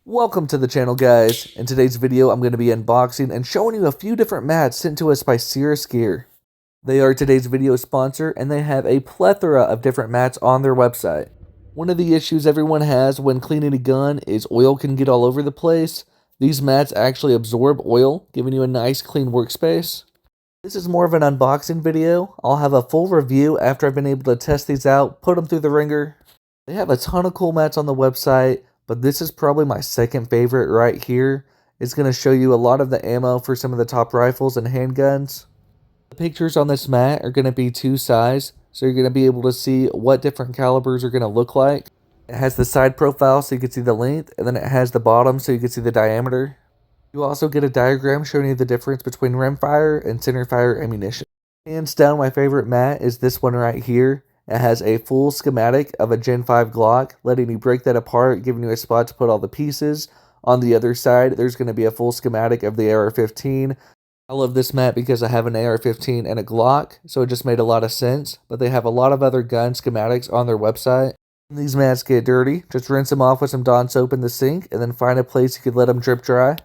Welcome to the channel, guys. In today's video, I'm going to be unboxing and showing you a few different mats sent to us by Cerus Gear. They are today's video sponsor, and they have a plethora of different mats on their website. One of the issues everyone has when cleaning a gun is oil can get all over the place. These mats actually absorb oil, giving you a nice clean workspace. This is more of an unboxing video. I'll have a full review after I've been able to test these out, put them through the ringer. They have a ton of cool mats on the website, but this is probably my second favorite right here. It's going to show you a lot of the ammo for some of the top rifles and handguns. The pictures on this mat are going to be two size, so you're going to be able to see what different calibers are going to look like. It has the side profile so you can see the length, and then it has the bottom so you can see the diameter. You also get a diagram showing you the difference between rimfire and centerfire ammunition. Hands down, my favorite mat is this one right here. It has a full schematic of a Gen 5 Glock, letting you break that apart, giving you a spot to put all the pieces. On the other side, there's going to be a full schematic of the AR-15. I love this mat because I have an AR-15 and a Glock, so it just made a lot of sense. But they have a lot of other gun schematics on their website. When these mats get dirty, just rinse them off with some Dawn soap in the sink, and then find a place you could let them drip dry.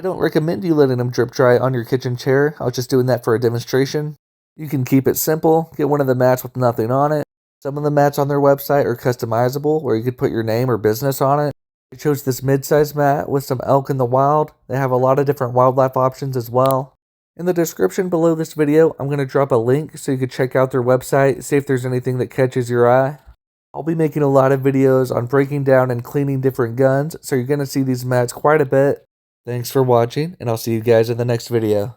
I don't recommend you letting them drip dry on your kitchen chair. I was just doing that for a demonstration. You can keep it simple, get one of the mats with nothing on it. Some of the mats on their website are customizable, where you could put your name or business on it. I chose this mid-size mat with some elk in the wild. They have a lot of different wildlife options as well. In the description below this video, I'm going to drop a link so you can check out their website, see if there's anything that catches your eye. I'll be making a lot of videos on breaking down and cleaning different guns, so you're going to see these mats quite a bit. Thanks for watching, and I'll see you guys in the next video.